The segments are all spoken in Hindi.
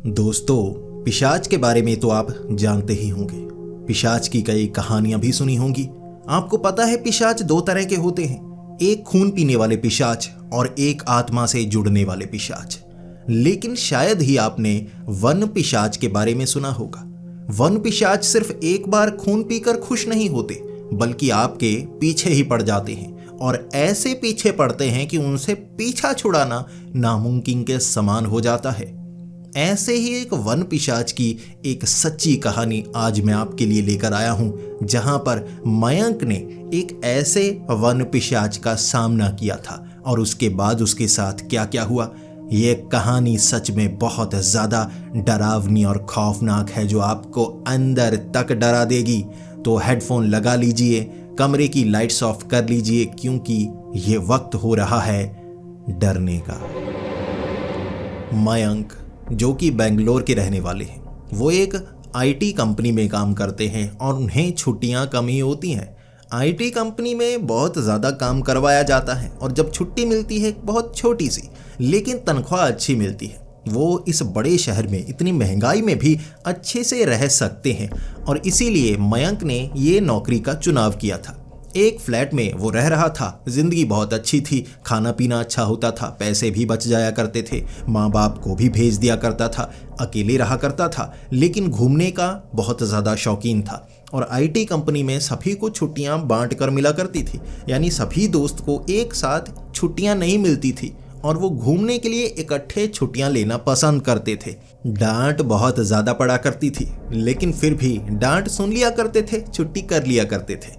दोस्तों, पिशाच के बारे में तो आप जानते ही होंगे। पिशाच की कई कहानियां भी सुनी होंगी। आपको पता है पिशाच दो तरह के होते हैं, एक खून पीने वाले पिशाच और एक आत्मा से जुड़ने वाले पिशाच। लेकिन शायद ही आपने वन पिशाच के बारे में सुना होगा। वन पिशाच सिर्फ एक बार खून पीकर खुश नहीं होते, बल्कि आपके पीछे ही पड़ जाते हैं और ऐसे पीछे पड़ते हैं कि उनसे पीछा छुड़ाना नामुमकिन के समान हो जाता है। ऐसे ही एक वन पिशाच की एक सच्ची कहानी आज मैं आपके लिए लेकर आया हूं, जहां पर मयंक ने एक ऐसे वन पिशाच का सामना किया था और उसके बाद उसके साथ क्या क्या हुआ। ये कहानी सच में बहुत ज़्यादा डरावनी और खौफनाक है, जो आपको अंदर तक डरा देगी। तो हेडफोन लगा लीजिए, कमरे की लाइट्स ऑफ कर लीजिए, क्योंकि ये वक्त हो रहा है डरने का। मयंक, जो कि बेंगलोर के रहने वाले हैं, वो एक आईटी कंपनी में काम करते हैं और उन्हें छुट्टियां कम ही होती हैं। आईटी कंपनी में बहुत ज़्यादा काम करवाया जाता है और जब छुट्टी मिलती है बहुत छोटी सी, लेकिन तनख्वाह अच्छी मिलती है। वो इस बड़े शहर में इतनी महंगाई में भी अच्छे से रह सकते हैं और इसीलिए मयंक ने ये नौकरी का चुनाव किया था। एक फ्लैट में वो रह रहा था। जिंदगी बहुत अच्छी थी, खाना पीना अच्छा होता था, पैसे भी बच जाया करते थे, माँ बाप को भी भेज दिया करता था, अकेले रहा करता था, लेकिन घूमने का बहुत ज़्यादा शौकीन था। और आईटी कंपनी में सभी को छुट्टियाँ बांट कर मिला करती थी, यानी सभी दोस्त को एक साथ छुट्टियाँ नहीं मिलती थी और वो घूमने के लिए इकट्ठे छुट्टियाँ लेना पसंद करते थे। डांट बहुत ज़्यादा पड़ा करती थी, लेकिन फिर भी डांट सुन लिया करते थे, छुट्टी कर लिया करते थे।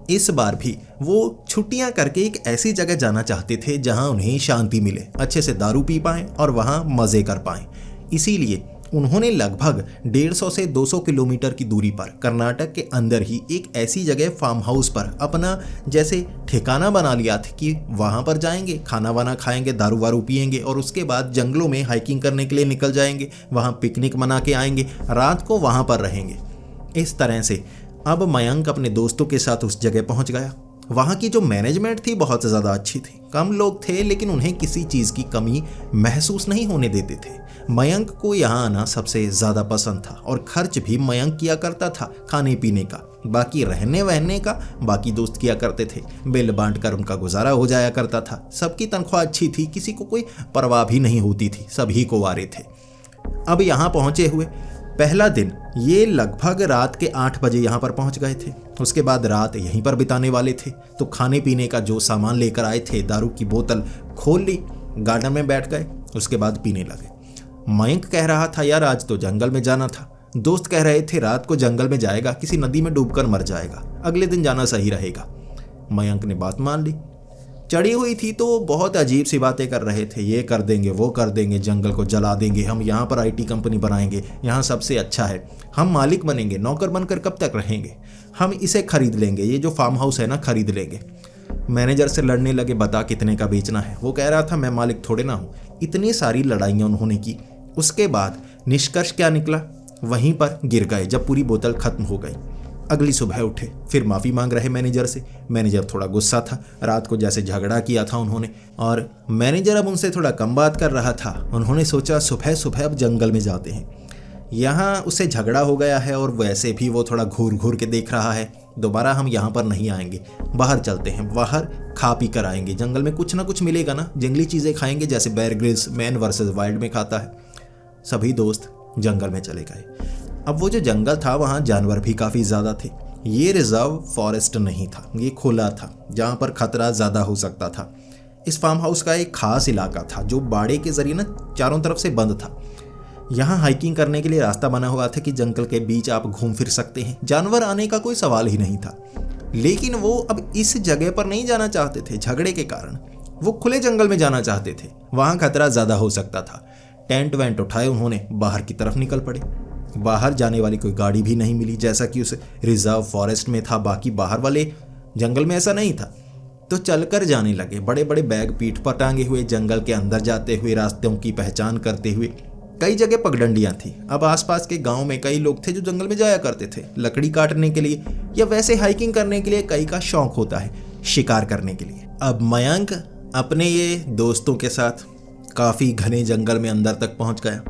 इस बार भी वो छुट्टियां करके एक ऐसी जगह जाना चाहते थे जहां उन्हें शांति मिले, अच्छे से दारू पी पाएं और वहां मज़े कर पाएं। इसीलिए उन्होंने लगभग 150 से 200 किलोमीटर की दूरी पर कर्नाटक के अंदर ही एक ऐसी जगह फार्म हाउस पर अपना जैसे ठिकाना बना लिया था कि वहां पर जाएंगे, खाना वाना खाएंगे, दारू वारू पिएंगे और उसके बाद जंगलों में हाइकिंग करने के लिए निकल जाएंगे, वहां पिकनिक मना के आएंगे, रात को वहां पर रहेंगे। इस तरह से अब मयंक अपने दोस्तों के साथ उस जगह पहुंच गया। वहां की जो मैनेजमेंट थी बहुत ज़्यादा अच्छी थी। कम लोग थे, लेकिन उन्हें किसी चीज़ की कमी महसूस नहीं होने देते थे। मयंक को यहाँ आना सबसे ज़्यादा पसंद था और खर्च भी मयंक किया करता था खाने पीने का। बाकी रहने वहने का बाकी दोस्त किया करते थे। बिल बांट कर उनका गुजारा हो जाया करता था। सबकी तनख्वाह अच्छी थी, किसी को कोई परवाह भी नहीं होती थी, सभी को वारे थे। अब यहाँ पहुँचे हुए पहला दिन, ये लगभग रात के 8 बजे यहाँ पर पहुँच गए थे। उसके बाद रात यहीं पर बिताने वाले थे, तो खाने पीने का जो सामान लेकर आए थे, दारू की बोतल खोल ली, गार्डन में बैठ गए, उसके बाद पीने लगे। मयंक कह रहा था यार आज तो जंगल में जाना था। दोस्त कह रहे थे रात को जंगल में जाएगा, किसी नदी में डूबकर मर जाएगा, अगले दिन जाना सही रहेगा। मयंक ने बात मान ली। चढ़ी हुई थी तो बहुत अजीब सी बातें कर रहे थे, ये कर देंगे, वो कर देंगे, जंगल को जला देंगे, हम यहाँ पर आईटी कंपनी बनाएंगे, यहाँ सबसे अच्छा है, हम मालिक बनेंगे, नौकर बनकर कब तक रहेंगे, हम इसे खरीद लेंगे, ये जो फार्म हाउस है ना खरीद लेंगे। मैनेजर से लड़ने लगे, बता कितने का बेचना है। वो कह रहा था मैं मालिक थोड़े ना हूँ। इतनी सारी लड़ाइयाँ उन्होंने की। उसके बाद निष्कर्ष क्या निकला, वहीं पर गिर गए जब पूरी बोतल खत्म हो गई। अगली सुबह उठे, फिर माफ़ी मांग रहे मैनेजर से। मैनेजर थोड़ा गुस्सा था, रात को जैसे झगड़ा किया था उन्होंने, और मैनेजर अब उनसे थोड़ा कम बात कर रहा था। उन्होंने सोचा सुबह सुबह अब जंगल में जाते हैं, यहाँ उससे झगड़ा हो गया है और वैसे भी वो थोड़ा घूर घूर के देख रहा है, दोबारा हम यहाँ पर नहीं आएंगे, बाहर चलते हैं, बाहर खा पी कर आएंगे, जंगल में कुछ ना कुछ मिलेगा ना, जंगली चीज़ें खाएंगे जैसे Bear Grylls Man versus Wild में खाता है। सभी दोस्त जंगल में चले गए। अब वो जो जंगल था वहाँ जानवर भी काफ़ी ज़्यादा थे। ये रिजर्व फॉरेस्ट नहीं था, ये खुला था जहाँ पर खतरा ज़्यादा हो सकता था। इस फार्म हाउस का एक खास इलाका था जो बाड़े के जरिए ना चारों तरफ से बंद था। यहाँ हाइकिंग करने के लिए रास्ता बना हुआ था कि जंगल के बीच आप घूम फिर सकते हैं, जानवर आने का कोई सवाल ही नहीं था। लेकिन वो अब इस जगह पर नहीं जाना चाहते थे झगड़े के कारण। वो खुले जंगल में जाना चाहते थे, वहाँ खतरा ज़्यादा हो सकता था। टेंट वेंट उठाए, उन्होंने बाहर की तरफ निकल पड़े। बाहर जाने वाली कोई गाड़ी भी नहीं मिली, जैसा कि उस रिजर्व फॉरेस्ट में था, बाकी बाहर वाले जंगल में ऐसा नहीं था। तो चलकर जाने लगे, बड़े बड़े बैग पीठ पर टांगे हुए, जंगल के अंदर जाते हुए, रास्तों की पहचान करते हुए। कई जगह पगडंडियां थी। अब आसपास के गांव में कई लोग थे जो जंगल में जाया करते थे लकड़ी काटने के लिए या वैसे हाइकिंग करने के लिए। कई का शौक होता है शिकार करने के लिए। अब मयंक अपने ये दोस्तों के साथ काफ़ी घने जंगल में अंदर तक पहुंच गया।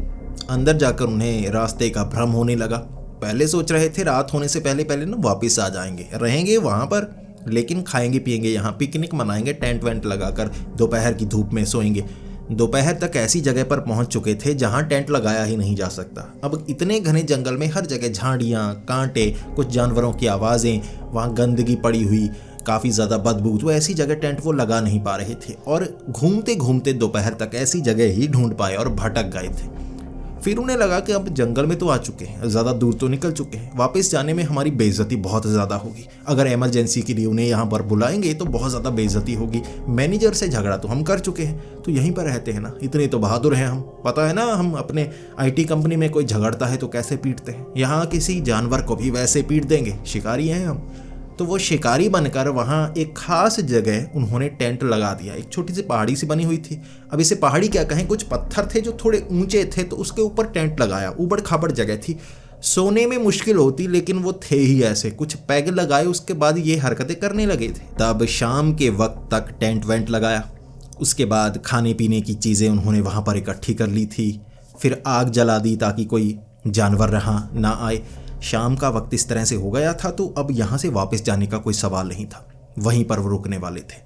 अंदर जाकर उन्हें रास्ते का भ्रम होने लगा। पहले सोच रहे थे रात होने से पहले पहले ना वापस आ जाएंगे, रहेंगे वहाँ पर, लेकिन खाएंगे पिएंगे यहाँ, पिकनिक मनाएंगे, टेंट वेंट लगाकर दोपहर की धूप में सोएंगे। दोपहर तक ऐसी जगह पर पहुंच चुके थे जहां टेंट लगाया ही नहीं जा सकता। अब इतने घने जंगल में हर जगह झाड़ियाँ, कांटे, कुछ जानवरों की आवाज़ें, वहाँ गंदगी पड़ी हुई, काफ़ी ज़्यादा बदबू, तो ऐसी जगह टेंट वो लगा नहीं पा रहे थे और घूमते घूमते दोपहर तक ऐसी जगह ही ढूंढ पाए और भटक गए थे। फिर उन्हें लगा कि अब जंगल में तो आ चुके हैं, ज़्यादा दूर तो निकल चुके हैं, वापस जाने में हमारी बेइज्जती बहुत ज़्यादा होगी। अगर इमरजेंसी के लिए उन्हें यहाँ पर बुलाएंगे तो बहुत ज़्यादा बेइज्जती होगी। मैनेजर से झगड़ा तो हम कर चुके हैं, तो यहीं पर रहते हैं ना, इतने तो बहादुर हैं हम, पता है ना हम अपने IT कंपनी में कोई झगड़ता है तो कैसे पीटते हैं, यहाँ किसी जानवर को भी वैसे पीट देंगे, शिकारी हैं हम। तो वो शिकारी बनकर वहाँ एक खास जगह उन्होंने टेंट लगा दिया। एक छोटी सी पहाड़ी सी बनी हुई थी, अब इसे पहाड़ी क्या कहें, कुछ पत्थर थे जो थोड़े ऊंचे थे, तो उसके ऊपर टेंट लगाया। ऊबड़ खाबड़ जगह थी, सोने में मुश्किल होती, लेकिन वो थे ही ऐसे। कुछ पैग लगाए, उसके बाद ये हरकतें करने लगे थे। तब शाम के वक्त तक टेंट वेंट लगाया, उसके बाद खाने पीने की चीज़ें उन्होंने वहाँ पर इकट्ठी कर ली थी। फिर आग जला दी ताकि कोई जानवर रहा ना आए। शाम का वक्त इस तरह से हो गया था, तो अब यहाँ से वापस जाने का कोई सवाल नहीं था, वहीं पर वो रुकने वाले थे।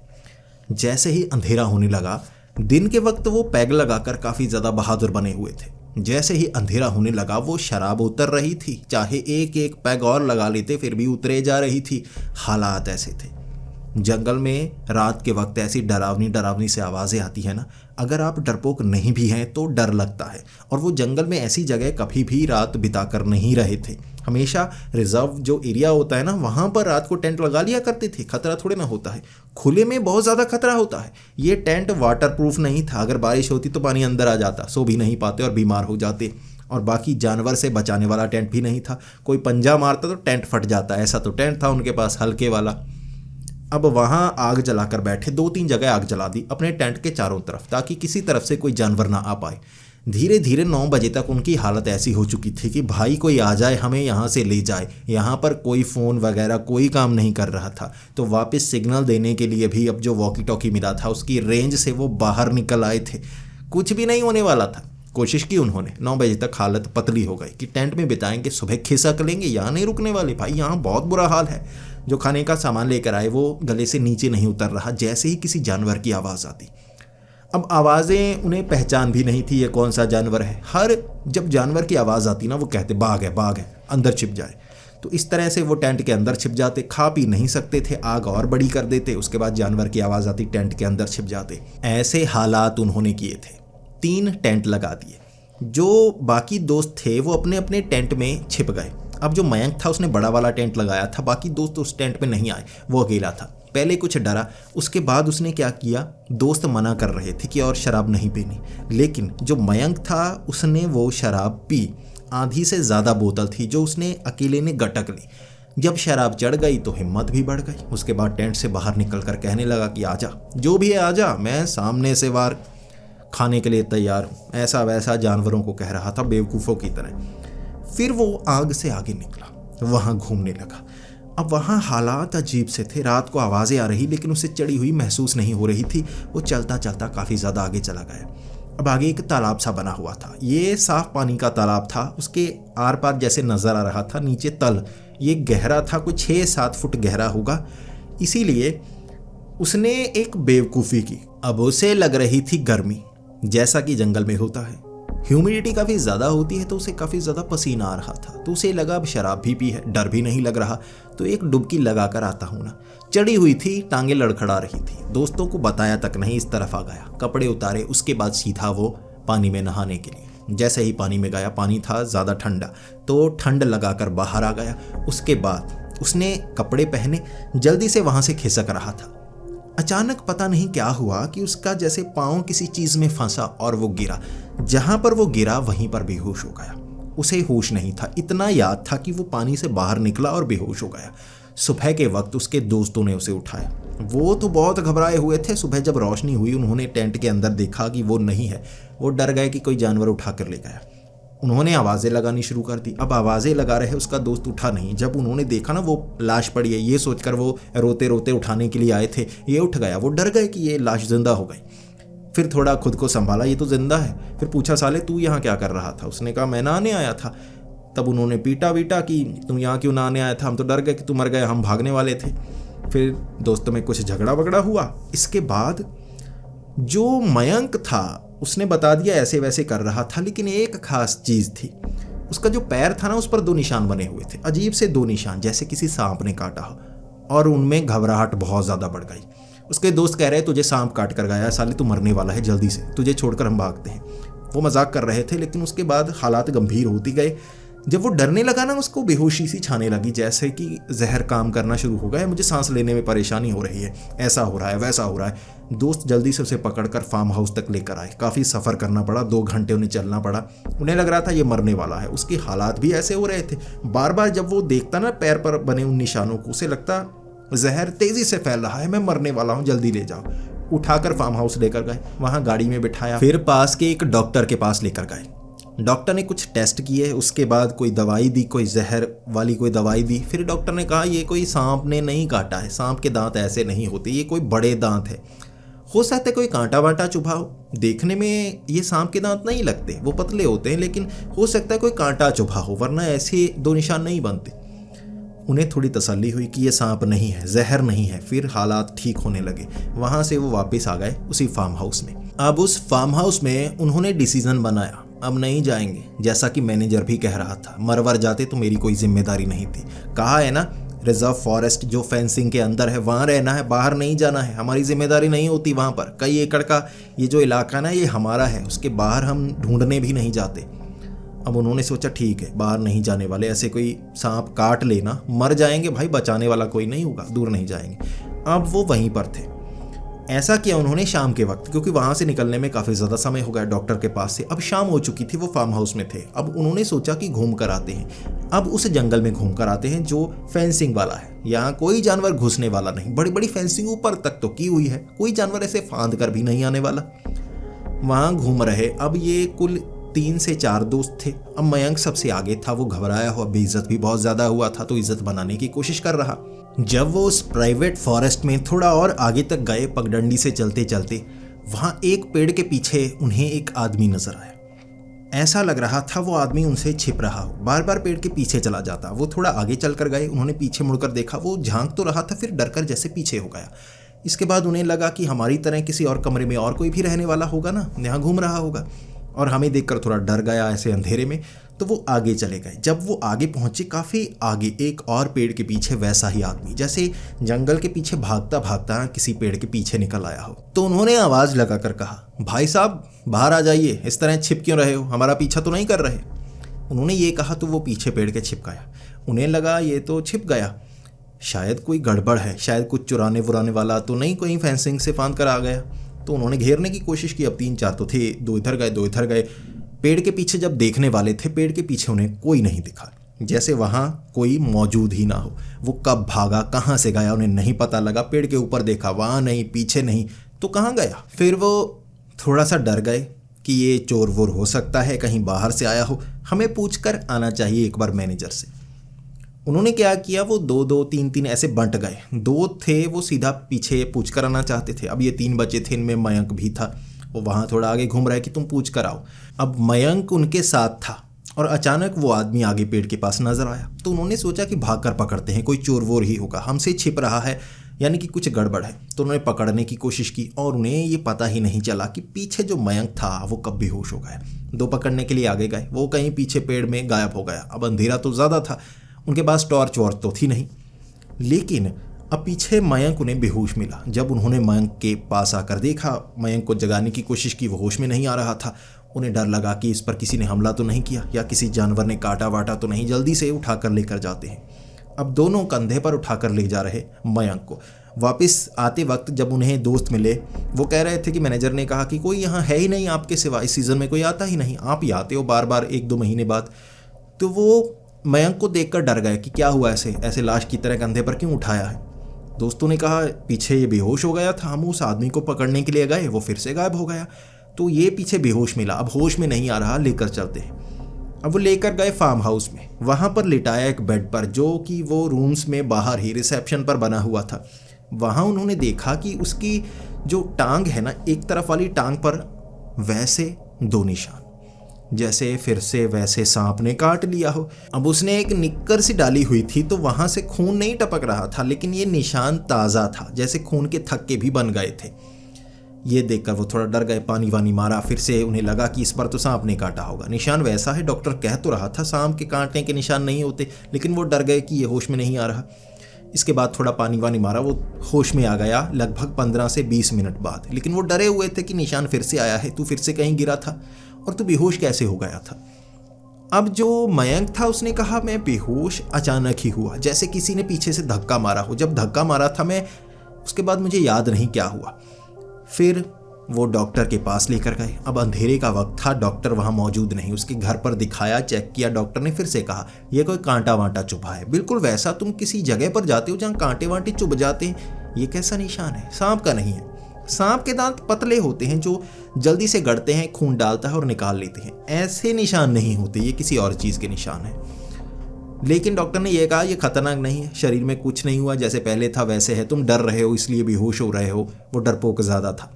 जैसे ही अंधेरा होने लगा, दिन के वक्त वो पैग लगाकर काफ़ी ज़्यादा बहादुर बने हुए थे। जैसे ही अंधेरा होने लगा वो शराब उतर रही थी, चाहे एक एक पैग और लगा लेते फिर भी उतरे जा रही थी। हालात ऐसे थे। जंगल में रात के वक्त ऐसी डरावनी से आवाज़ें आती है ना, अगर आप डरपोक नहीं भी हैं तो डर लगता है। और वो जंगल में ऐसी जगह कभी भी रात बिताकर नहीं रहे थे, हमेशा रिजर्व जो एरिया होता है ना, वहाँ पर रात को टेंट लगा लिया करते थे। खतरा थोड़े ना होता है, खुले में बहुत ज़्यादा खतरा होता है। ये टेंट वाटरप्रूफ नहीं था, अगर बारिश होती तो पानी अंदर आ जाता, सो भी नहीं पाते और बीमार हो जाते। और बाकी जानवर से बचाने वाला टेंट भी नहीं था, कोई पंजा मारता तो टेंट फट जाता, ऐसा तो टेंट था उनके पास हल्के वाला। अब वहाँ आग जलाकर बैठे, 2-3 जगह आग जला दी अपने टेंट के चारों तरफ, ताकि किसी तरफ से कोई जानवर ना आ पाए। धीरे धीरे 9 बजे तक उनकी हालत ऐसी हो चुकी थी कि भाई कोई आ जाए, हमें यहाँ से ले जाए। यहाँ पर कोई फ़ोन वगैरह कोई काम नहीं कर रहा था, तो वापस सिग्नल देने के लिए भी अब जो वॉकी टॉकी मिला था उसकी रेंज से वो बाहर निकल आए थे। कुछ भी नहीं होने वाला था। कोशिश की उन्होंने, 9 बजे तक हालत पतली हो गई कि टेंट में बिताएंगे, सुबह खिसक लेंगे, यहाँ नहीं रुकने वाले भाई, यहाँ बहुत बुरा हाल है। जो खाने का सामान लेकर आए वो गले से नीचे नहीं उतर रहा। जैसे ही किसी जानवर की आवाज़ आती, अब आवाज़ें उन्हें पहचान भी नहीं थी ये कौन सा जानवर है। हर जब जानवर की आवाज़ आती ना, वो कहते बाघ है, अंदर छिप जाए। तो इस तरह से वो टेंट के अंदर छिप जाते, खा पी नहीं सकते थे, आग और बड़ी कर देते, उसके बाद जानवर की आवाज़ आती, टेंट के अंदर छिप जाते। ऐसे हालात उन्होंने किए थे। 3 टेंट लगा दिए। जो बाकी दोस्त थे वो अपने अपने टेंट में छिप गए। अब जो मयंक था उसने बड़ा वाला टेंट लगाया था, बाकी दोस्त उस टेंट में नहीं आए, वो अकेला था। पहले कुछ डरा, उसके बाद उसने क्या किया, दोस्त मना कर रहे थे कि और शराब नहीं पीनी, लेकिन जो मयंक था उसने वो शराब पी। आधी से ज़्यादा बोतल थी जो उसने अकेले ने गटक ली। जब शराब चढ़ गई तो हिम्मत भी बढ़ गई। उसके बाद टेंट से बाहर निकल कर कहने लगा कि आजा, जो भी है आजा, मैं सामने से वार खाने के लिए तैयार हूँ। ऐसा वैसा जानवरों को कह रहा था बेवकूफ़ों की तरह। फिर वो आग से आगे निकला, वहाँ घूमने लगा। अब वहाँ हालात अजीब से थे। रात को आवाज़ें आ रही लेकिन उसे चढ़ी हुई महसूस नहीं हो रही थी। वो चलता चलता काफ़ी ज़्यादा आगे चला गया। अब आगे एक तालाब सा बना हुआ था, ये साफ पानी का तालाब था। उसके आर पार जैसे नज़र आ रहा था नीचे तल, ये गहरा था, कुछ 6-7 फुट गहरा होगा। इसीलिए उसने एक बेवकूफ़ी की। अब उसे लग रही थी गर्मी, जैसा कि जंगल में होता है, ह्यूमिडिटी काफ़ी ज़्यादा होती है, तो उसे काफ़ी ज़्यादा पसीना आ रहा था। तो उसे लगा अब शराब भी पी है, डर भी नहीं लग रहा, तो एक डुबकी लगा कर आता हूँ ना। चढ़ी हुई थी, टांगे लड़खड़ा रही थी, दोस्तों को बताया तक नहीं, इस तरफ आ गया, कपड़े उतारे, उसके बाद सीधा वो पानी में नहाने के लिए। जैसे ही पानी में गया, पानी था ज़्यादा ठंडा, तो ठंड लगाकर बाहर आ गया। उसके बाद उसने कपड़े पहने, जल्दी से वहाँ से खिसक रहा था। अचानक पता नहीं क्या हुआ कि उसका जैसे पाँव किसी चीज़ में फंसा और वो गिरा। जहाँ पर वो गिरा वहीं पर बेहोश हो गया। उसे होश नहीं था, इतना याद था कि वो पानी से बाहर निकला और बेहोश हो गया। सुबह के वक्त उसके दोस्तों ने उसे उठाया। वो तो बहुत घबराए हुए थे। सुबह जब रोशनी हुई, उन्होंने टेंट के अंदर देखा कि वो नहीं है। वो डर गए कि कोई जानवर उठा कर ले गया। उन्होंने आवाज़ें लगानी शुरू कर दी। अब आवाज़ें लगा रहे, उसका दोस्त उठा नहीं। जब उन्होंने देखा ना वो लाश पड़ी है, ये सोचकर वो रोते रोते उठाने के लिए आए थे, ये उठ गया। वो डर गए कि ये लाश जिंदा हो गई। फिर थोड़ा खुद को संभाला, ये तो जिंदा है। फिर पूछा, साले तू यहाँ क्या कर रहा था? उसने कहा, मैं नहाने आया था। तब उन्होंने पीटा वीटा कि तुम यहाँ क्यों नहाने आया था, हम तो डर गए कि तुम मर गए, हम भागने वाले थे। फिर दोस्तों में कुछ झगड़ा वगड़ा हुआ। इसके बाद जो मयंक था उसने बता दिया ऐसे वैसे कर रहा था, लेकिन एक खास चीज़ थी, उसका जो पैर था ना उस पर 2 निशान बने हुए थे, अजीब से 2 निशान, जैसे किसी सांप ने काटा हो। और उनमें घबराहट बहुत ज़्यादा बढ़ गई। उसके दोस्त कह रहे, तुझे सांप काट कर गया है साले, तू मरने वाला है, जल्दी से तुझे छोड़कर हम भागते हैं। वो मजाक कर रहे थे, लेकिन उसके बाद हालात गंभीर होती गए। जब वो डरने लगा ना, उसको बेहोशी सी छाने लगी, जैसे कि जहर काम करना शुरू हो गया है, मुझे सांस लेने में परेशानी हो रही है, ऐसा हो रहा है वैसा हो रहा है। दोस्त जल्दी से उसे पकड़कर फार्म हाउस तक लेकर आए। काफ़ी सफ़र करना पड़ा, 2 घंटे उन्हें चलना पड़ा। उन्हें लग रहा था ये मरने वाला है। उसके हालात भी ऐसे हो रहे थे। बार बार जब वो देखता ना पैर पर बने उन निशानों को, उसे लगता जहर तेज़ी से फैल रहा है, मैं मरने वाला हूँ, जल्दी ले जाओ। उठाकर फार्म हाउस लेकर गए, वहाँ गाड़ी में बिठाया, फिर पास के एक डॉक्टर के पास लेकर गए। डॉक्टर ने कुछ टेस्ट किए, उसके बाद कोई दवाई दी, कोई जहर वाली कोई दवाई दी। फिर डॉक्टर ने कहा, ये कोई सांप ने नहीं काटा है, सांप के दांत ऐसे नहीं होते, ये कोई बड़े दांत है, हो सकता है कोई कांटा वांटा चुभा हो। देखने में ये सांप के दांत नहीं लगते, वो पतले होते हैं, लेकिन हो सकता है कोई कांटा चुभा हो, वरना ऐसे 2 निशान नहीं बनते। उन्हें थोड़ी तसल्ली हुई कि ये सांप नहीं है, जहर नहीं है। फिर हालात ठीक होने लगे। वहाँ से वो वापस आ गए उसी फार्म हाउस में। अब उस फार्म हाउस में उन्होंने डिसीजन बनाया, अब नहीं जाएंगे। जैसा कि मैनेजर भी कह रहा था, मरवर जाते तो मेरी कोई जिम्मेदारी नहीं थी। कहा है ना, रिजर्व फॉरेस्ट जो फेंसिंग के अंदर है वहाँ रहना है, बाहर नहीं जाना है, हमारी जिम्मेदारी नहीं होती वहाँ पर। कई एकड़ का ये जो इलाका ना, ये हमारा है, उसके बाहर हम ढूंढने भी नहीं जाते। अब उन्होंने सोचा, ठीक है, बाहर नहीं जाने वाले, ऐसे कोई सांप काट लेना मर जाएंगे भाई, बचाने वाला कोई नहीं होगा, दूर नहीं जाएंगे। अब वो वहीं पर थे। ऐसा किया उन्होंने शाम के वक्त, क्योंकि वहाँ से निकलने में काफ़ी ज़्यादा समय हो गया डॉक्टर के पास से। अब शाम हो चुकी थी, वो फार्म हाउस में थे। अब उन्होंने सोचा कि घूम कर आते हैं, अब उस जंगल में घूम कर आते हैं जो फेंसिंग वाला है। यहाँ कोई जानवर घुसने वाला नहीं, बड़ी बड़ी फेंसिंग ऊपर तक तो की हुई है, कोई जानवर ऐसे फांद कर भी नहीं आने वाला। वहाँ घूम रहे। अब ये कुल 3 से 4 दोस्त थे। अब मयंक सबसे आगे था, वो घबराया हुआ, बेइज्जत भी बहुत ज़्यादा हुआ था, तो इज्जत बनाने की कोशिश कर रहा। जब वो उस प्राइवेट फॉरेस्ट में थोड़ा और आगे तक गए, पगडंडी से चलते चलते, वहाँ एक पेड़ के पीछे उन्हें एक आदमी नजर आया। ऐसा लग रहा था वो आदमी उनसे छिप रहा हो, बार बार पेड़ के पीछे चला जाता। वो थोड़ा आगे चल कर गए, उन्होंने पीछे मुड़कर देखा, वो झांक तो रहा था, फिर डरकर जैसे पीछे हो गया। इसके बाद उन्हें लगा कि हमारी तरह किसी और कमरे में और कोई भी रहने वाला होगा ना, यहाँ घूम रहा होगा, और हमें देखकर थोड़ा डर गया ऐसे अंधेरे में। तो वो आगे चले गए। जब वो आगे पहुंचे, काफ़ी आगे, एक और पेड़ के पीछे वैसा ही आदमी, जैसे जंगल के पीछे भागता भागता किसी पेड़ के पीछे निकल आया हो। तो उन्होंने आवाज़ लगाकर कहा, भाई साहब बाहर आ जाइए, इस तरह छिप क्यों रहे हो, हमारा पीछा तो नहीं कर रहे। उन्होंने ये कहा तो वो पीछे पेड़ के छिप गया। उन्हें लगा ये तो छिप गया, शायद कोई गड़बड़ है, शायद कुछ चुराने वुराने वाला तो नहीं, कोई फेंसिंग से फांद कर आ गया। तो उन्होंने घेरने की कोशिश की। अब 3-4 तो थे, 2 इधर गए 2 इधर गए। पेड़ के पीछे जब देखने वाले थे, पेड़ के पीछे उन्हें कोई नहीं दिखा, जैसे वहाँ कोई मौजूद ही ना हो। वो कब भागा, कहाँ से गया, उन्हें नहीं पता लगा। पेड़ के ऊपर देखा, वहाँ नहीं, पीछे नहीं, तो कहाँ गया। फिर वो थोड़ा सा डर गए कि ये चोर वोर हो सकता है, कहीं बाहर से आया हो, हमें पूछ कर आना चाहिए एक बार मैनेजर से। उन्होंने क्या किया, वो 2-2 3-3 ऐसे बंट गए। 2 थे वो सीधा पीछे पूछ कर आना चाहते थे। अब ये 3 बचे थे, इनमें मयंक भी था, वो वहाँ थोड़ा आगे घूम रहा है कि तुम पूछ कर आओ। अब मयंक उनके साथ था और अचानक वो आदमी आगे पेड़ के पास नजर आया। तो उन्होंने सोचा कि भाग कर पकड़ते हैं, कोई चोर वोर ही होगा, हमसे छिप रहा है, यानी कि कुछ गड़बड़ है। तो उन्होंने पकड़ने की कोशिश की और उन्हें ये पता ही नहीं चला कि पीछे जो मयंक था वो कब बेहोश हो गया। 2 पकड़ने के लिए आगे गए, वो कहीं पीछे पेड़ में गायब हो गया। अब अंधेरा तो ज़्यादा था, उनके पास टॉर्च वॉर्च तो थी नहीं, लेकिन अब पीछे मयंक उन्हें बेहोश मिला। जब उन्होंने मयंक के पास आकर देखा, मयंक को जगाने की कोशिश की, वो होश में नहीं आ रहा था। उन्हें डर लगा कि इस पर किसी ने हमला तो नहीं किया या किसी जानवर ने काटा वाटा तो नहीं। जल्दी से उठाकर लेकर जाते हैं। अब दोनों कंधे पर उठाकर ले जा रहे मयंक को। वापस आते वक्त जब उन्हें दोस्त मिले, वो कह रहे थे कि मैनेजर ने कहा कि कोई यहाँ है ही नहीं आपके सिवा, इस सीज़न में कोई आता ही नहीं, आप ही आते हो बार बार 1-2 महीने बाद। तो वो मयंक को देखकर डर गए कि क्या हुआ, ऐसे लाश की तरह कंधे पर क्यों उठाया है। दोस्तों ने कहा पीछे ये बेहोश हो गया था, हम उस आदमी को पकड़ने के लिए गए, वो फिर से गायब हो गया, तो ये पीछे बेहोश मिला, अब होश में नहीं आ रहा, लेकर चलते हैं। अब वो लेकर गए फार्म हाउस में, वहाँ पर लिटाया एक बेड पर, जो कि वो रूम्स में बाहर ही रिसेप्शन पर बना हुआ था। वहाँ उन्होंने देखा कि उसकी जो टांग है ना, एक तरफ वाली टांग पर वैसे 2 निशान, जैसे फिर से वैसे सांप ने काट लिया हो। अब उसने एक निक्कर सी डाली हुई थी तो वहां से खून नहीं टपक रहा था, लेकिन ये निशान ताज़ा था, जैसे खून के थक्के भी बन गए थे। ये देखकर वो थोड़ा डर गए, पानी वानी मारा, फिर से उन्हें लगा कि इस पर तो सांप ने काटा होगा। निशान वैसा है, डॉक्टर कह तो रहा था सांप के काटने के निशान नहीं होते, लेकिन वो डर गए कि ये होश में नहीं आ रहा। इसके बाद थोड़ा पानी वानी मारा, वो होश में आ गया लगभग 15 से 20 मिनट बाद। लेकिन वो डरे हुए थे कि निशान फिर से आया है, तू फिर से कहीं गिरा था और तू बेहोश कैसे हो गया था। अब जो मयंक था उसने कहा, मैं बेहोश अचानक ही हुआ, जैसे किसी ने पीछे से धक्का मारा हो। जब धक्का मारा था मैं, उसके बाद मुझे याद नहीं क्या हुआ। फिर वो डॉक्टर के पास लेकर गए। अब अंधेरे का वक्त था, डॉक्टर वहाँ मौजूद नहीं। उसके घर पर दिखाया, चेक किया। डॉक्टर ने फिर से कहा, यह कोई कांटा वांटा चुभा है। बिल्कुल वैसा तुम किसी जगह पर जाते हो जहाँ कांटे वांटे चुभ जाते हैं। ये कैसा निशान है? सांप का नहीं है। सांप के दांत पतले होते हैं जो जल्दी से गड़ते हैं, खून डालता है और निकाल लेते हैं। ऐसे निशान नहीं होते, ये किसी और चीज़ के निशान है। लेकिन डॉक्टर ने यह कहा, यह खतरनाक नहीं है, शरीर में कुछ नहीं हुआ, जैसे पहले था वैसे है, तुम डर रहे हो इसलिए बेहोश हो रहे हो। वो डरपोक ज़्यादा था।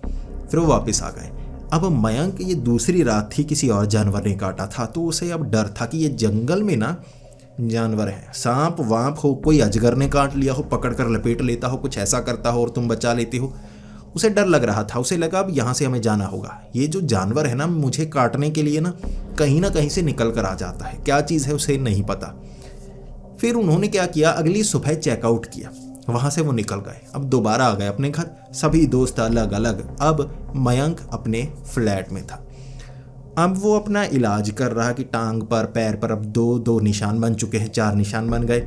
फिर वो वापस आ गए। अब मयंक, ये दूसरी रात थी, किसी और जानवर ने काटा था, तो उसे अब डर था कि ये जंगल में ना जानवर है, सांप वाप हो, कोई अजगर ने काट लिया हो, पकड़ कर लपेट लेता हो, कुछ ऐसा करता हो और तुम बचा लेते हो। उसे डर लग रहा था। उसे लगा अब यहाँ से हमें जाना होगा। ये जो जानवर है ना, मुझे काटने के लिए ना कहीं से निकल कर आ जाता है। क्या चीज़ है उसे नहीं पता। फिर उन्होंने क्या किया, अगली सुबह चेकआउट किया। वहाँ से वो निकल गए। अब दोबारा आ गए अपने घर, सभी दोस्त अलग अलग। अब मयंक अपने फ्लैट में था। अब वो अपना इलाज कर रहा कि टांग पर, पैर पर अब 2 निशान बन चुके हैं, 4 निशान बन गए।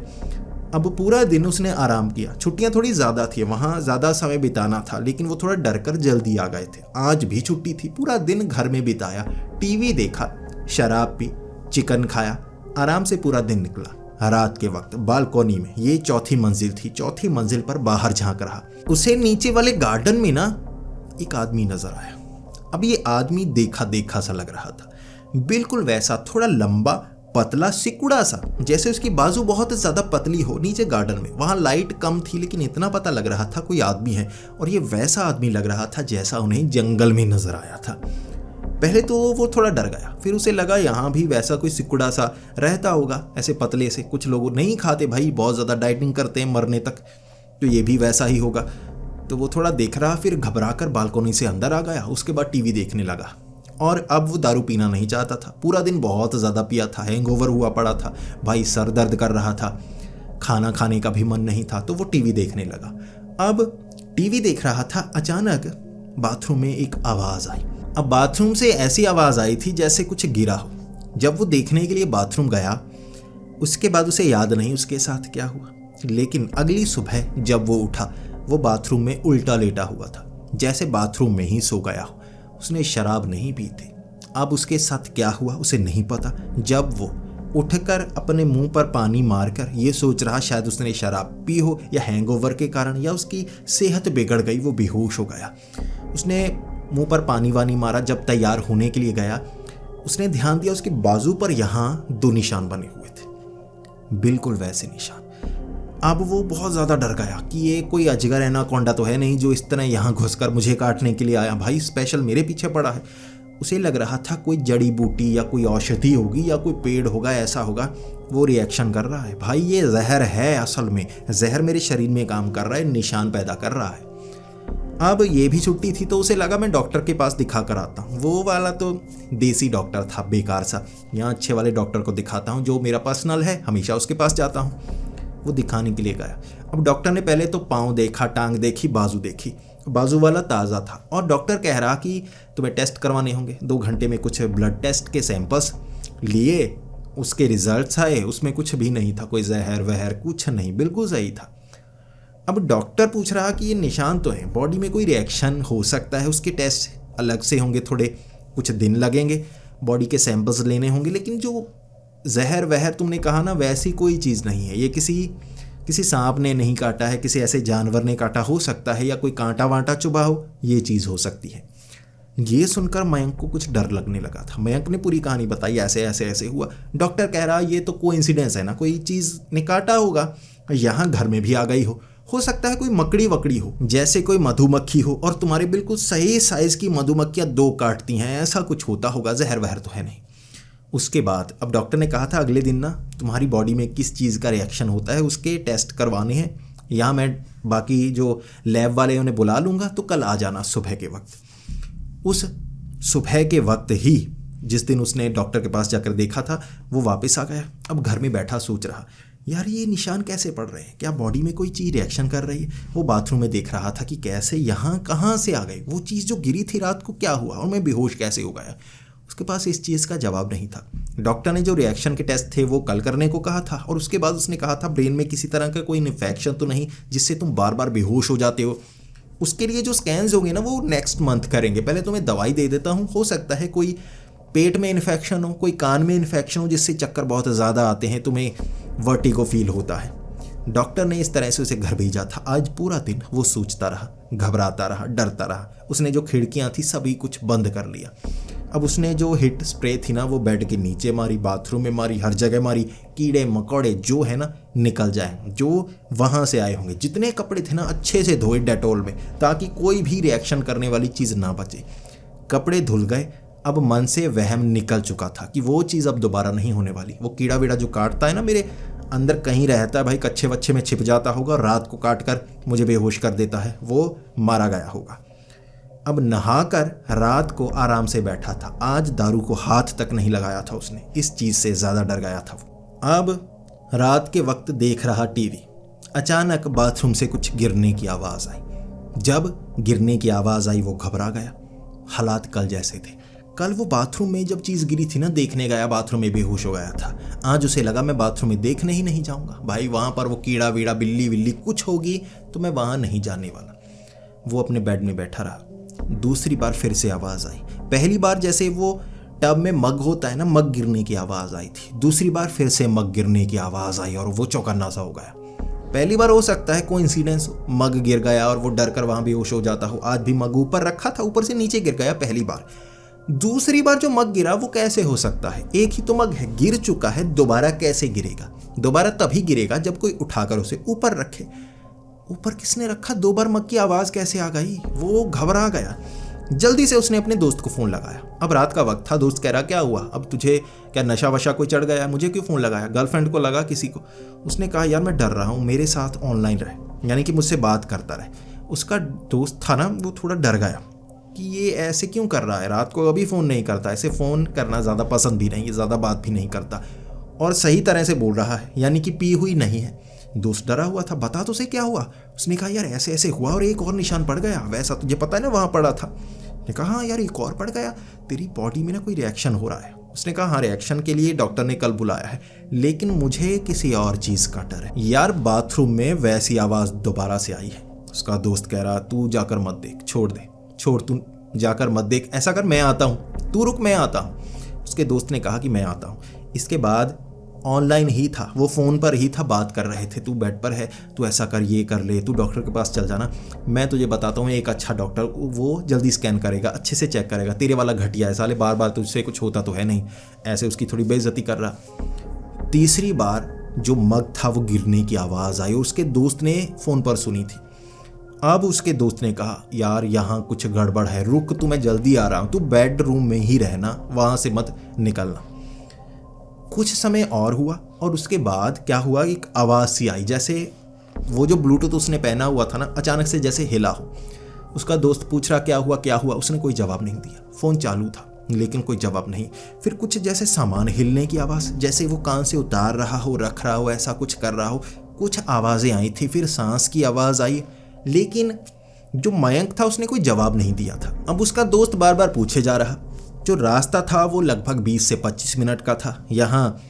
अब पूरा दिन उसने आराम किया। छुट्टियां थोड़ी ज़्यादा थी, वहाँ ज़्यादा समय बिताना था, लेकिन वो थोड़ा डर कर जल्दी आ गए थे। आज भी छुट्टी थी, पूरा दिन घर में बिताया, टीवी देखा, शराब पी, चिकन खाया, आराम से पूरा दिन निकला। रात के वक्त बालकोनी में, ये 4थी मंजिल थी, 4थी मंजिल पर बाहर झांक रहा। उसे नीचे वाले गार्डन में ना एक आदमी नजर आया। अब ये आदमी देखा देखा सा लग रहा था, बिल्कुल वैसा, थोड़ा लंबा, पतला, सिकुड़ा सा, जैसे उसकी बाजू बहुत ज्यादा पतली हो। नीचे गार्डन में, वहां लाइट कम थी, लेकिन इतना पता लग रहा था कोई आदमी है। और ये वैसा आदमी लग रहा था जैसा उन्हें जंगल में नजर आया था। पहले तो वो थोड़ा डर गया, फिर उसे लगा यहाँ भी वैसा कोई सिकुड़ा सा रहता होगा, ऐसे पतले से। कुछ लोग नहीं खाते भाई, बहुत ज़्यादा डाइटिंग करते हैं मरने तक, तो ये भी वैसा ही होगा। तो वो थोड़ा देख रहा, फिर घबराकर बालकोनी से अंदर आ गया। उसके बाद टीवी देखने लगा। और अब वो दारू पीना नहीं चाहता था, पूरा दिन बहुत ज़्यादा पिया था, हैंगओवर हुआ पड़ा था भाई, सर दर्द कर रहा था, खाना खाने का भी मन नहीं था, तो वो टीवी देखने लगा। अब टीवी देख रहा था, अचानक बाथरूम में एक आवाज़ आई। अब बाथरूम से ऐसी आवाज़ आई थी जैसे कुछ गिरा हो। जब वो देखने के लिए बाथरूम गया, उसके बाद उसे याद नहीं उसके साथ क्या हुआ, लेकिन अगली सुबह जब वो उठा, वो बाथरूम में उल्टा लेटा हुआ था, जैसे बाथरूम में ही सो गया हो। उसने शराब नहीं पी थी। अब उसके साथ क्या हुआ उसे नहीं पता। जब वो उठकर अपने मुंह पर पानी मारकर ये सोच रहा शायद उसने शराब पी हो, या हैंगओवर के कारण, या उसकी सेहत बिगड़ गई, वो बेहोश हो गया। उसने मुंह पर पानी वानी मारा। जब तैयार होने के लिए गया, उसने ध्यान दिया उसके बाजू पर यहाँ 2 निशान बने हुए थे, बिल्कुल वैसे निशान। अब वो बहुत ज़्यादा डर गया कि ये कोई अजगर एनाकोंडा तो है नहीं जो इस तरह यहाँ घुसकर मुझे काटने के लिए आया, भाई स्पेशल मेरे पीछे पड़ा है। उसे लग रहा था कोई जड़ी बूटी या कोई औषधि होगी या कोई पेड़ होगा, ऐसा होगा। वो रिएक्शन कर रहा है, भाई ये जहर है, असल में जहर मेरे शरीर में काम कर रहा है, निशान पैदा कर रहा है। अब ये भी छुट्टी थी, तो उसे लगा मैं डॉक्टर के पास दिखा कर आता हूँ। वो वाला तो देसी डॉक्टर था, बेकार सा। यहाँ अच्छे वाले डॉक्टर को दिखाता हूँ, जो मेरा पर्सनल है, हमेशा उसके पास जाता हूँ। वो दिखाने के लिए गया। अब डॉक्टर ने पहले तो पाँव देखा, टांग देखी, बाजू देखी। बाजू वाला ताज़ा था और डॉक्टर कह रहा कि तुम्हें टेस्ट करवाने होंगे। 2 घंटे में कुछ ब्लड टेस्ट के सैंपल्स लिए, उसके रिजल्ट्स आए, उसमें कुछ भी नहीं था, कोई जहर वहर कुछ नहीं, बिल्कुल सही था। अब डॉक्टर पूछ रहा कि ये निशान तो है, बॉडी में कोई रिएक्शन हो सकता है, उसके टेस्ट अलग से होंगे, थोड़े कुछ दिन लगेंगे, बॉडी के सैंपल्स लेने होंगे, लेकिन जो जहर वहर तुमने कहा ना, वैसी कोई चीज़ नहीं है। ये किसी सांप ने नहीं काटा है, किसी ऐसे जानवर ने काटा हो सकता है, या कोई कांटा वांटा चुभा हो, ये चीज़ हो सकती है। ये सुनकर मयंक को कुछ डर लगने लगा था। मयंक ने पूरी कहानी बताई, ऐसे ऐसे ऐसे हुआ। डॉक्टर कह रहा ये तो कोइंसिडेंस है ना, कोई चीज़ ने काटा होगा, यहाँ घर में भी आ गई हो हो सकता है कोई मकड़ी वकड़ी हो, जैसे कोई मधुमक्खी हो और तुम्हारे बिल्कुल सही साइज की मधुमक्खियां दो काटती हैं, ऐसा कुछ होता होगा, जहर वहर तो है नहीं। उसके बाद अब डॉक्टर ने कहा था अगले दिन ना तुम्हारी बॉडी में किस चीज़ का रिएक्शन होता है उसके टेस्ट करवाने हैं। यहाँ मैं बाकी जो लैब वाले उन्हें बुला लूँगा, तो कल आ जाना सुबह के वक्त। उस सुबह के वक्त ही जिस दिन उसने डॉक्टर के पास जाकर देखा था वो वापस आ गया। अब घर में बैठा सोच रहा, यार ये निशान कैसे पड़ रहे हैं, क्या बॉडी में कोई चीज़ रिएक्शन कर रही है। वो बाथरूम में देख रहा था कि कैसे यहाँ कहाँ से आ गई वो चीज़ जो गिरी थी रात को, क्या हुआ और मैं बेहोश कैसे हो गया। उसके पास इस चीज़ का जवाब नहीं था। डॉक्टर ने जो रिएक्शन के टेस्ट थे वो कल करने को कहा था और उसके बाद उसने कहा था ब्रेन में किसी तरह का कोई इन्फेक्शन तो नहीं जिससे तुम बार बार बेहोश हो जाते हो। उसके लिए जो स्कैन्स होंगे ना वो नेक्स्ट मंथ करेंगे। पहले तुम्हें दवाई दे देता हूँ, हो सकता है कोई पेट में इन्फेक्शन हो, कोई कान में इन्फेक्शन हो जिससे चक्कर बहुत ज़्यादा आते हैं, तुम्हें वर्टिगो फील होता है। डॉक्टर ने इस तरह से उसे घर भेजा था। आज पूरा दिन वो सोचता रहा, घबराता रहा, डरता रहा। उसने जो खिड़कियाँ थी सभी कुछ बंद कर लिया। अब उसने जो हिट स्प्रे थी ना वो बेड के नीचे मारी, बाथरूम में मारी, हर जगह मारी। कीड़े मकोड़े जो है ना निकल जाए, जो वहाँ से आए होंगे। जितने कपड़े थे ना अच्छे से धोए डेटोल में, ताकि कोई भी रिएक्शन करने वाली चीज़ ना बचे। कपड़े धुल गए। अब मन से वहम निकल चुका था कि वो चीज़ अब दोबारा नहीं होने वाली। वो कीड़ा वीड़ा जो काटता है ना मेरे अंदर कहीं रहता है भाई, कच्चे वच्छे में छिप जाता होगा, रात को काट कर मुझे बेहोश कर देता है, वो मारा गया होगा। अब नहाकर रात को आराम से बैठा था। आज दारू को हाथ तक नहीं लगाया था उसने, इस चीज़ से ज़्यादा डर गया था वो। अब रात के वक्त देख रहा टीवी। अचानक बाथरूम से कुछ गिरने की आवाज़ आई। जब गिरने की आवाज़ आई वो घबरा गया। हालात कल जैसे थे। कल वो बाथरूम में जब चीज़ गिरी थी ना देखने गया, बाथरूम में बेहोश हो गया था। आज उसे लगा मैं बाथरूम में देखने ही नहीं जाऊँगा भाई, वहाँ पर वो कीड़ा वीड़ा बिल्ली विल्ली कुछ होगी तो मैं वहाँ नहीं जाने वाला। वो अपने बेड में बैठा रहा। दूसरी बार फिर से आवाज़ आई। पहली बार जैसे वो टब में मग होता है ना, मग गिरने की आवाज़ आई थी। दूसरी बार फिर से मग गिरने की आवाज़ आई और वो चौकन्ना सा हो गया। पहली बार हो सकता है कोइंसिडेंस हो, मग गिर गया और वो डर कर वहाँ बेहोश हो जाता हो। आज भी मग ऊपर रखा था, ऊपर से नीचे गिर गया पहली बार। दूसरी बार जो मग गिरा वो कैसे हो सकता है, एक ही तो मग है, गिर चुका है, दोबारा कैसे गिरेगा। दोबारा तभी गिरेगा जब कोई उठाकर उसे ऊपर रखे। ऊपर किसने रखा, दो बार मग की आवाज़ कैसे आ गई। वो घबरा गया। जल्दी से उसने अपने दोस्त को फ़ोन लगाया। अब रात का वक्त था। दोस्त कह रहा क्या हुआ, अब तुझे क्या नशा वशा कोई चढ़ गया, मुझे क्यों फ़ोन लगाया। गर्लफ्रेंड को लगा किसी को। उसने कहा यार मैं डर रहा हूँ, मेरे साथ ऑनलाइन रहे, यानी कि मुझसे बात करता रहे। उसका दोस्त था ना वो थोड़ा डर गया कि ये ऐसे क्यों कर रहा है, रात को अभी फ़ोन नहीं करता, ऐसे फ़ोन करना ज़्यादा पसंद भी नहीं, ज़्यादा बात भी नहीं करता और सही तरह से बोल रहा है, यानी कि पी हुई नहीं है। दोस्त डरा हुआ था, बता तो सही क्या हुआ। उसने कहा यार ऐसे ऐसे हुआ और एक और निशान पड़ गया, वैसा तुझे पता है ना वहाँ पड़ा था। ने कहा हाँ यार एक और पड़ गया, तेरी बॉडी में ना कोई रिएक्शन हो रहा है। उसने कहा हाँ रिएक्शन के लिए डॉक्टर ने कल बुलाया है, लेकिन मुझे किसी और चीज़ का डर है। यार बाथरूम में वैसी आवाज़ दोबारा से आई है। उसका दोस्त कह रहा तू जाकर मत देख, छोड़ दे, छोड़, तू जाकर मत देख, ऐसा कर मैं आता हूँ, तू रुक मैं आता हूँ। उसके दोस्त ने कहा कि मैं आता हूँ। इसके बाद ऑनलाइन ही था, वो फ़ोन पर ही था, बात कर रहे थे। तू बेड पर है, तू ऐसा कर, ये कर ले, तू डॉक्टर के पास चल जाना, मैं तुझे बताता हूँ एक अच्छा डॉक्टर, वो जल्दी स्कैन करेगा, अच्छे से चेक करेगा, तेरे वाला घटिया है साले, बार बार तुझसे कुछ होता तो है नहीं। ऐसे उसकी थोड़ी बेइज्जती कर रहा। तीसरी बार जो मग था वो गिरने की आवाज़ आई, उसके दोस्त ने फ़ोन पर सुनी थी। अब उसके दोस्त ने कहा यार यहाँ कुछ गड़बड़ है, रुक, तू मैं जल्दी आ रहा हूँ, तू बेडरूम में ही रहना, वहाँ से मत निकलना। कुछ समय और हुआ और उसके बाद क्या हुआ, एक आवाज़ सी आई, जैसे वो जो ब्लूटूथ उसने पहना हुआ था ना अचानक से जैसे हिला हो। उसका दोस्त पूछ रहा क्या हुआ क्या हुआ, उसने कोई जवाब नहीं दिया। फ़ोन चालू था लेकिन कोई जवाब नहीं। फिर कुछ जैसे सामान हिलने की आवाज़, जैसे वो कान से उतार रहा हो, रख रहा हो, ऐसा कुछ कर रहा हो। कुछ आवाज़ें आई थी, फिर सांस की आवाज़ आई, लेकिन जो मयंक था उसने कोई जवाब नहीं दिया था। अब उसका दोस्त बार बार पूछे जा रहा। जो रास्ता था वो लगभग 20 से 25 मिनट का था। यहाँ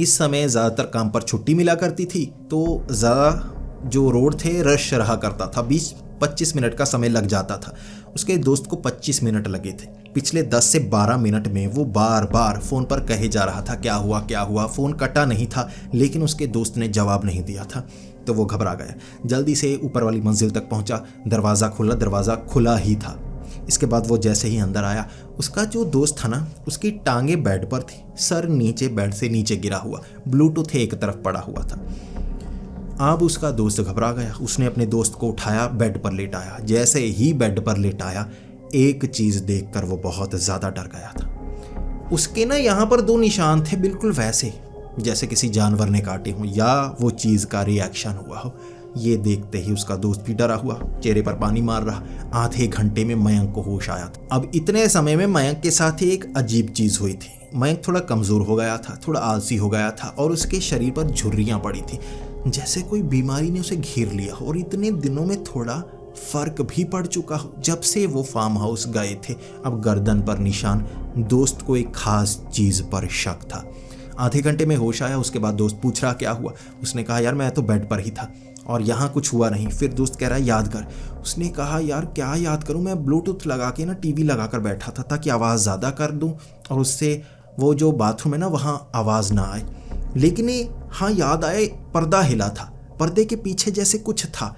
इस समय ज़्यादातर काम पर छुट्टी मिला करती थी, तो ज़्यादा जो रोड थे रश रहा करता था। 20-25 मिनट का समय लग जाता था। उसके दोस्त को 25 मिनट लगे थे। पिछले 10 से 12 मिनट में वो बार बार फ़ोन पर कहे जा रहा था क्या हुआ क्या हुआ। फ़ोन कटा नहीं था लेकिन उसके दोस्त ने जवाब नहीं दिया था, तो वो घबरा गया। जल्दी से ऊपर वाली मंजिल तक पहुंचा। दरवाज़ा खुला ही था। इसके बाद वो जैसे ही अंदर आया, उसका जो दोस्त था ना उसकी टांगें बेड पर थी, सर नीचे बेड से नीचे गिरा हुआ, ब्लूटूथ एक तरफ पड़ा हुआ था। अब उसका दोस्त घबरा गया। उसने अपने दोस्त को उठाया, बेड पर लेटाया। जैसे ही बेड पर लेटाया, एक चीज़ देखकर वो बहुत ज़्यादा डर गया था। उसके ना यहाँ पर 2 निशान थे, बिल्कुल वैसे जैसे किसी जानवर ने काटे हों या वो चीज़ का रिएक्शन हुआ हो। ये देखते ही उसका दोस्त भी डरा हुआ चेहरे पर पानी मार रहा। आधे घंटे में मयंक को होश आया था। अब इतने समय में मयंक के साथ ही एक अजीब चीज़ हुई थी। मयंक थोड़ा कमज़ोर हो गया था, थोड़ा आलसी हो गया था और उसके शरीर पर झुर्रियाँ पड़ी थी, जैसे कोई बीमारी ने उसे घेर लिया हो। और इतने दिनों में थोड़ा फर्क भी पड़ चुका हो जब से वो फार्म हाउस गए थे। अब गर्दन पर निशान, दोस्त को एक खास चीज़ पर शक था। आधे घंटे में होश आया। उसके बाद दोस्त पूछ रहा क्या हुआ। उसने कहा यार मैं तो बेड पर ही था और यहाँ कुछ हुआ नहीं। फिर दोस्त कह रहा है याद कर। उसने कहा यार क्या याद करूँ, मैं ब्लूटूथ लगा के ना टीवी लगा कर बैठा था ताकि आवाज़ ज़्यादा कर दूँ और उससे वो जो बाथरूम है ना वहाँ आवाज़ ना आए। लेकिन हाँ याद आए, पर्दा हिला था, पर्दे के पीछे जैसे कुछ था।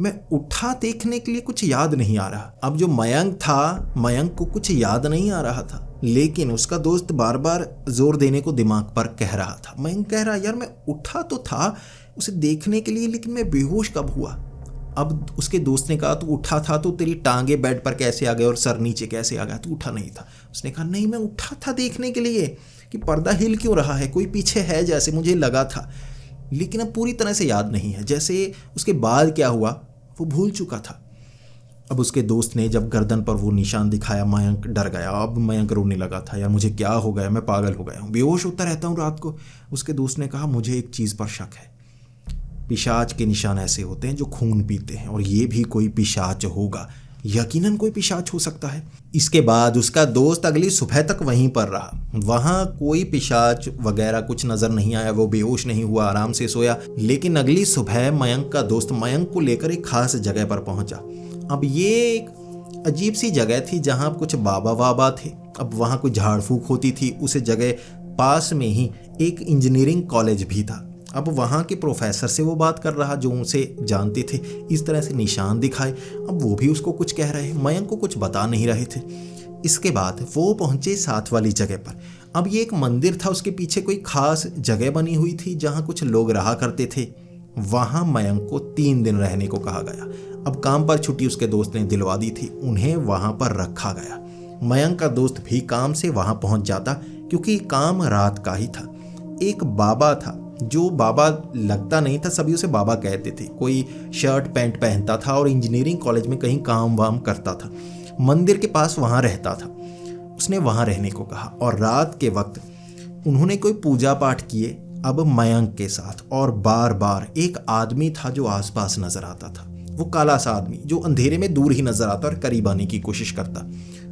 मैं उठा देखने के लिए, कुछ याद नहीं आ रहा। अब जो मयंक था, मयंक को कुछ याद नहीं आ रहा था, लेकिन उसका दोस्त बार बार जोर देने को दिमाग पर कह रहा था। मयंक कह रहा यार मैं उठा तो था उसे देखने के लिए, लेकिन मैं बेहोश कब हुआ। अब उसके दोस्त ने कहा तू उठा था तो तेरी टांगे बेड पर कैसे आ गए और सर नीचे कैसे आ गया, तू उठा नहीं था। उसने कहा नहीं मैं उठा था देखने के लिए कि पर्दा हिल क्यों रहा है, कोई पीछे है जैसे मुझे लगा था, लेकिन अब पूरी तरह से याद नहीं है। जैसे उसके बाद क्या हुआ वो भूल चुका था। अब उसके दोस्त ने जब गर्दन पर वो निशान दिखाया, मयंक डर गया। अब मयंक रोने लगा था, यार मुझे क्या हो गया, मैं पागल हो गया हूँ, बेहोश होता रहता हूँ रात को। उसके दोस्त ने कहा मुझे एक चीज़ पर शक है, पिशाच के निशान ऐसे होते हैं जो खून पीते हैं और ये भी कोई पिशाच होगा, यकीनन कोई पिशाच हो सकता है। इसके बाद उसका दोस्त अगली सुबह तक वहीं पर रहा। वहाँ कोई पिशाच वगैरह कुछ नज़र नहीं आया, वो बेहोश नहीं हुआ, आराम से सोया। लेकिन अगली सुबह मयंक का दोस्त मयंक को लेकर एक खास जगह पर पहुँचा। अब ये एक अजीब सी जगह थी जहाँ कुछ बाबा वाबा थे। अब वहाँ कोई झाड़ फूक होती थी। उस जगह पास में ही एक इंजीनियरिंग कॉलेज भी था। अब वहाँ के प्रोफेसर से वो बात कर रहा जो उनसे जानते थे। इस तरह से निशान दिखाए, अब वो भी उसको कुछ कह रहे, मयंक को कुछ बता नहीं रहे थे। इसके बाद वो पहुँचे साथ वाली जगह पर। अब ये एक मंदिर था, उसके पीछे कोई खास जगह बनी हुई थी जहाँ कुछ लोग रहा करते थे। वहाँ मयंक को 3 दिन रहने को कहा गया। अब काम पर छुट्टी उसके दोस्त ने दिलवा दी थी, उन्हें वहाँ पर रखा गया। मयंक का दोस्त भी काम से वहाँ पहुँच जाता क्योंकि काम रात का ही था। एक बाबा था, जो बाबा लगता नहीं था, सभी उसे बाबा कहते थे। कोई शर्ट पैंट पहनता था और इंजीनियरिंग कॉलेज में कहीं काम वाम करता था। मंदिर के पास वहाँ रहता था। उसने वहाँ रहने को कहा और रात के वक्त उन्होंने कोई पूजा पाठ किए अब मयंक के साथ। और बार बार एक आदमी था जो आसपास नजर आता था, वो काला सा आदमी जो अंधेरे में दूर ही नजर आता और करीब आने की कोशिश करता।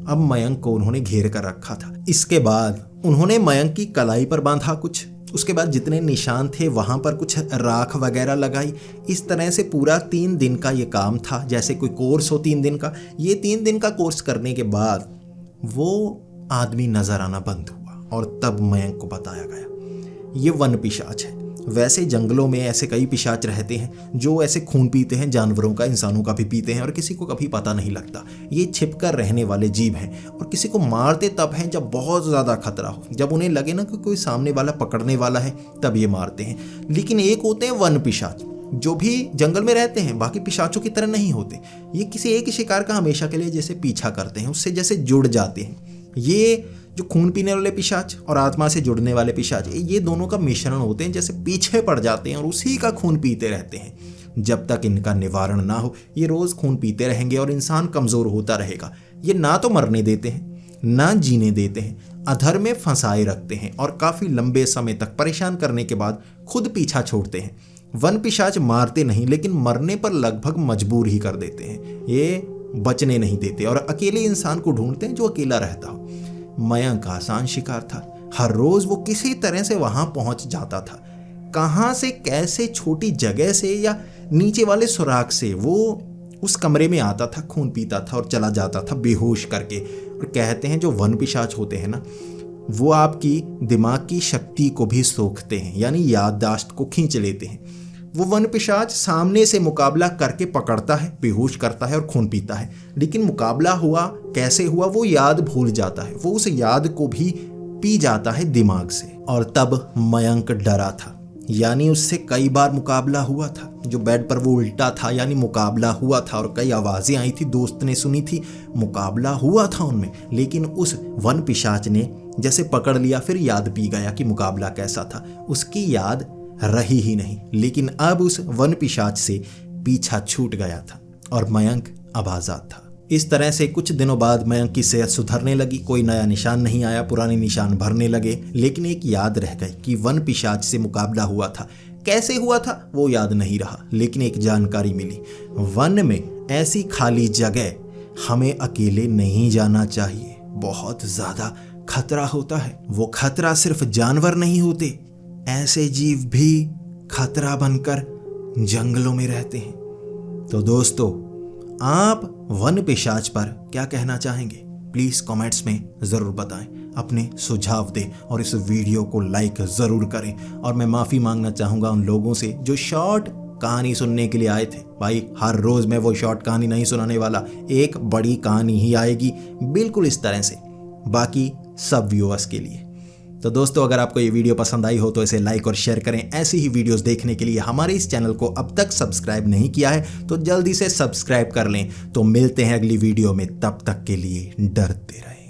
अब मयंक को उन्होंने घेर कर रखा था। इसके बाद उन्होंने मयंक की कलाई पर बांधा कुछ, उसके बाद जितने निशान थे वहाँ पर कुछ राख वगैरह लगाई। इस तरह से पूरा 3 दिन का ये काम था, जैसे कोई कोर्स हो 3 दिन का। ये 3 दिन का कोर्स करने के बाद वो आदमी नजर आना बंद हुआ और तब मयंक को बताया गया ये वन पिशाच है। वैसे जंगलों में ऐसे कई पिशाच रहते हैं जो ऐसे खून पीते हैं, जानवरों का, इंसानों का भी पीते हैं और किसी को कभी पता नहीं लगता। ये छिपकर रहने वाले जीव हैं और किसी को मारते तब हैं जब बहुत ज़्यादा खतरा हो, जब उन्हें लगे ना कि कोई सामने वाला पकड़ने वाला है, तब ये मारते हैं। लेकिन एक होते हैं वन पिशाच जो भी जंगल में रहते हैं, बाकी पिशाचों की तरह नहीं होते। ये किसी एक शिकार का हमेशा के लिए जैसे पीछा करते हैं, उससे जैसे जुड़ जाते हैं। ये जो खून पीने वाले पिशाच और आत्मा से जुड़ने वाले पिशाच, ये दोनों का मिश्रण होते हैं, जैसे पीछे पड़ जाते हैं और उसी का खून पीते रहते हैं। जब तक इनका निवारण ना हो ये रोज़ खून पीते रहेंगे और इंसान कमज़ोर होता रहेगा। ये ना तो मरने देते हैं ना जीने देते हैं, अधर में फंसाए रखते हैं और काफ़ी लंबे समय तक परेशान करने के बाद खुद पीछा छोड़ते हैं। वन पिशाच मारते नहीं, लेकिन मरने पर लगभग मजबूर ही कर देते हैं। ये बचने नहीं देते और अकेले इंसान को ढूंढते हैं जो अकेला रहता हो। मयंक आसान शिकार था। हर रोज वो किसी तरह से वहां पहुंच जाता था। कहां से, कैसे, छोटी जगह से या नीचे वाले सुराख से वो उस कमरे में आता था, खून पीता था और चला जाता था बेहोश करके। और कहते हैं जो वन पिशाच होते हैं ना, वो आपकी दिमाग की शक्ति को भी सोखते हैं, यानी याददाश्त को खींच लेते हैं। वो वन पिशाच सामने से मुकाबला करके पकड़ता है, बेहोश करता है और खून पीता है, लेकिन मुकाबला हुआ कैसे हुआ वो याद भूल जाता है। वो उस याद को भी पी जाता है दिमाग से। और तब मयंक डरा था। यानी उससे कई बार मुकाबला हुआ था। जो बेड पर वो उल्टा था यानी मुकाबला हुआ था, और कई आवाज़ें आई थी, दोस्त ने सुनी थी, मुकाबला हुआ था उनमें। लेकिन उस वन पिशाच ने जैसे पकड़ लिया, फिर याद पी गया कि मुकाबला कैसा था, उसकी याद रही ही नहीं। लेकिन अब उस वन पिशाच से पीछा छूट गया था और मयंक अब आज़ाद था। इस तरह से कुछ दिनों बाद मयंक की सेहत सुधरने लगी, कोई नया निशान नहीं आया, पुराने निशान भरने लगे। लेकिन एक याद रह गई कि वन पिशाच से मुकाबला हुआ था। कैसे हुआ था वो याद नहीं रहा, लेकिन एक जानकारी मिली, वन में ऐसी खाली जगह हमें अकेले नहीं जाना चाहिए, बहुत ज़्यादा खतरा होता है। वो खतरा सिर्फ जानवर नहीं होते, ऐसे जीव भी खतरा बनकर जंगलों में रहते हैं। तो दोस्तों, आप वन पिशाच पर क्या कहना चाहेंगे? प्लीज़ कमेंट्स में ज़रूर बताएं, अपने सुझाव दें और इस वीडियो को लाइक ज़रूर करें। और मैं माफ़ी मांगना चाहूँगा उन लोगों से जो शॉर्ट कहानी सुनने के लिए आए थे। भाई, हर रोज़ मैं वो शॉर्ट कहानी नहीं सुनाने वाला, एक बड़ी कहानी ही आएगी बिल्कुल इस तरह से, बाकी सब व्यूअर्स के लिए। तो दोस्तों, अगर आपको ये वीडियो पसंद आई हो तो इसे लाइक और शेयर करें। ऐसी ही वीडियोस देखने के लिए हमारे इस चैनल को अब तक सब्सक्राइब नहीं किया है तो जल्दी से सब्सक्राइब कर लें। तो मिलते हैं अगली वीडियो में, तब तक के लिए डरते रहें।